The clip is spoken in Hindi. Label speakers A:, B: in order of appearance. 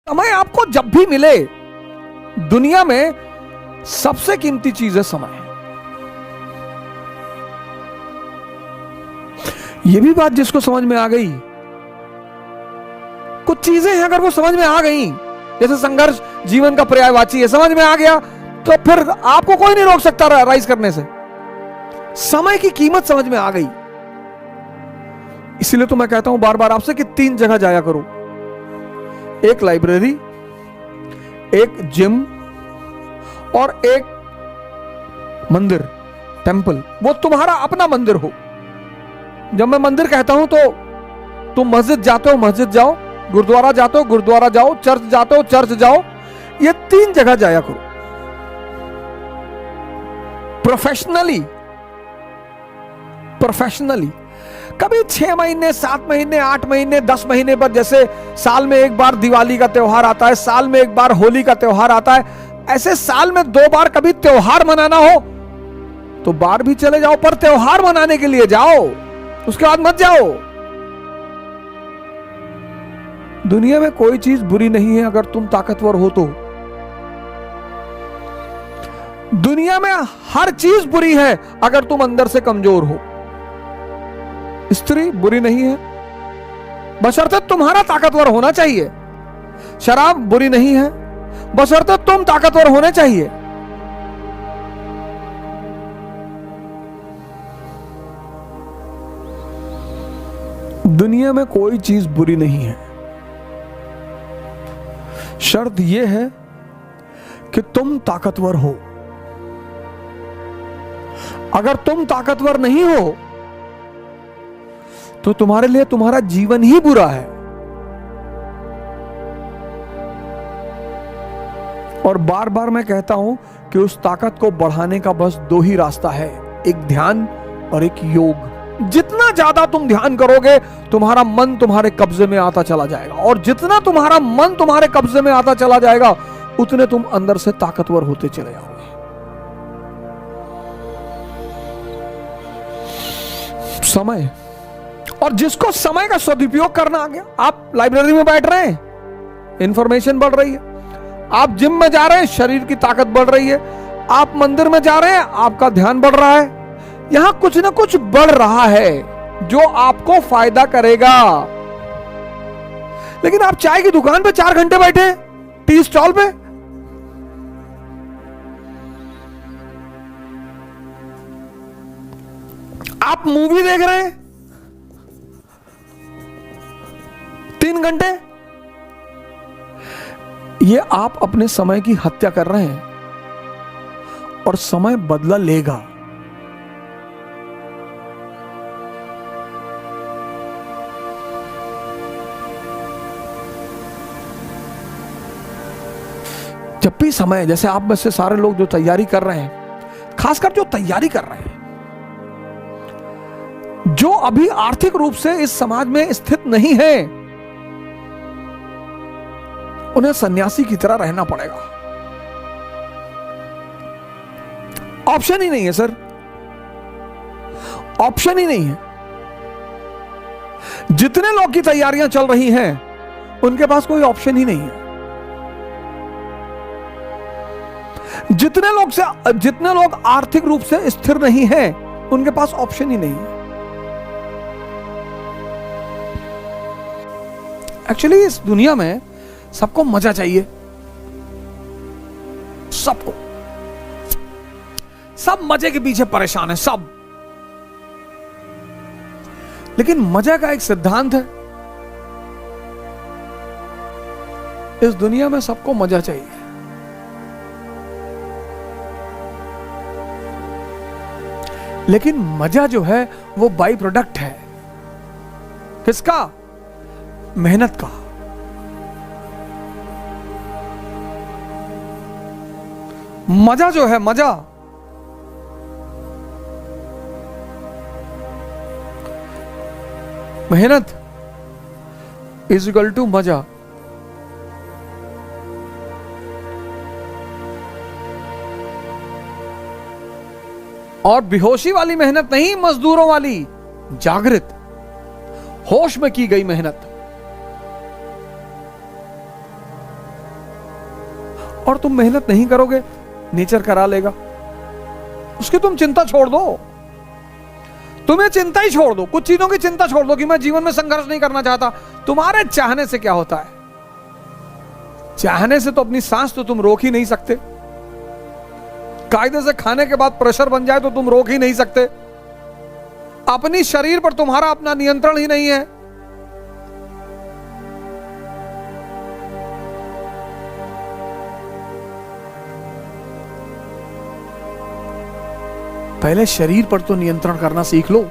A: समय आपको जब भी मिले, दुनिया में सबसे कीमती चीज है समय। यह भी बात जिसको समझ में आ गई, कुछ चीजें हैं अगर वो समझ में आ गई, जैसे संघर्ष जीवन का पर्यायवाची है, समझ में आ गया तो फिर आपको कोई नहीं रोक सकता राइज करने से। समय की कीमत समझ में आ गई, इसलिए तो मैं कहता हूं बार बार आपसे कि 3 जगह जाया करो, एक लाइब्रेरी, एक जिम और एक मंदिर, टेंपल। वो तुम्हारा अपना मंदिर हो। जब मैं मंदिर कहता हूं तो तुम मस्जिद जाते हो, मस्जिद जाओ, गुरुद्वारा जाते हो, गुरुद्वारा जाओ, चर्च जाते हो, चर्च जाओ। ये 3 जगह जाया करो। प्रोफेशनली कभी 6 महीने, 7 महीने, 8 महीने, 10 महीने पर, जैसे साल में एक बार दिवाली का त्योहार आता है, साल में एक बार होली का त्योहार आता है, ऐसे साल में 2 बार कभी त्योहार मनाना हो तो बाहर भी चले जाओ, पर त्योहार मनाने के लिए जाओ, उसके बाद मत जाओ। दुनिया में कोई चीज बुरी नहीं है अगर तुम ताकतवर हो तो। दुनिया में हर चीज बुरी है अगर तुम अंदर से कमजोर हो। स्त्री बुरी नहीं है बशर्ते तुम्हारा ताकतवर होना चाहिए। शराब बुरी नहीं है बशर्ते तुम ताकतवर होने चाहिए। दुनिया में कोई चीज बुरी नहीं है, शर्त यह है कि तुम ताकतवर हो। अगर तुम ताकतवर नहीं हो तो तुम्हारे लिए तुम्हारा जीवन ही बुरा है। और बार बार मैं कहता हूं कि उस ताकत को बढ़ाने का बस 2 ही रास्ता है, एक ध्यान और एक योग। जितना ज्यादा तुम ध्यान करोगे तुम्हारा मन तुम्हारे कब्जे में आता चला जाएगा, और जितना तुम्हारा मन तुम्हारे कब्जे में आता चला जाएगा उतने तुम अंदर से ताकतवर होते चले जाओगे। समय, और जिसको समय का सदुपयोग करना आ गया, आप लाइब्रेरी में बैठ रहे हैं, इंफॉर्मेशन बढ़ रही है, आप जिम में जा रहे हैं, शरीर की ताकत बढ़ रही है, आप मंदिर में जा रहे हैं, आपका ध्यान बढ़ रहा है, यहां कुछ ना कुछ बढ़ रहा है जो आपको फायदा करेगा। लेकिन आप चाय की दुकान पे 4 घंटे बैठे, टी स्टॉल पे, आप मूवी देख रहे हैं 3 घंटे, ये आप अपने समय की हत्या कर रहे हैं, और समय बदला लेगा। जब भी समय, जैसे आप में से सारे लोग जो तैयारी कर रहे हैं, खासकर जो तैयारी कर रहे हैं, जो अभी आर्थिक रूप से इस समाज में स्थित नहीं है, उन्हें सन्यासी की तरह रहना पड़ेगा। ऑप्शन ही नहीं है सर, ऑप्शन ही नहीं है। जितने लोग की तैयारियां चल रही हैं उनके पास कोई ऑप्शन ही नहीं है। जितने लोग आर्थिक रूप से स्थिर नहीं हैं उनके पास ऑप्शन ही नहीं है। एक्चुअली इस दुनिया में सबको मजा चाहिए, सबको, सब मजे के पीछे परेशान है सब। लेकिन मजा का एक सिद्धांत है, इस दुनिया में सबको मजा चाहिए, लेकिन मजा जो है वो बाई प्रोडक्ट है। किसका? मेहनत का। मजा जो है, मजा, मेहनत इज इक्वल टू मजा। और बेहोशी वाली मेहनत नहीं, मजदूरों वाली, जागृत होश में की गई मेहनत। और तुम मेहनत नहीं करोगे, नेचर करा लेगा। उसकी तुम चिंता छोड़ दो, तुम्हें चिंता ही छोड़ दो, कुछ चीजों की चिंता छोड़ दो कि मैं जीवन में संघर्ष नहीं करना चाहता। तुम्हारे चाहने से क्या होता है? चाहने से तो अपनी सांस तो तुम रोक ही नहीं सकते। कायदे से खाने के बाद प्रेशर बन जाए तो तुम रोक ही नहीं सकते। अपनी शरीर पर तुम्हारा अपना नियंत्रण ही नहीं है। पहले शरीर पर तो नियंत्रण करना सीख लो।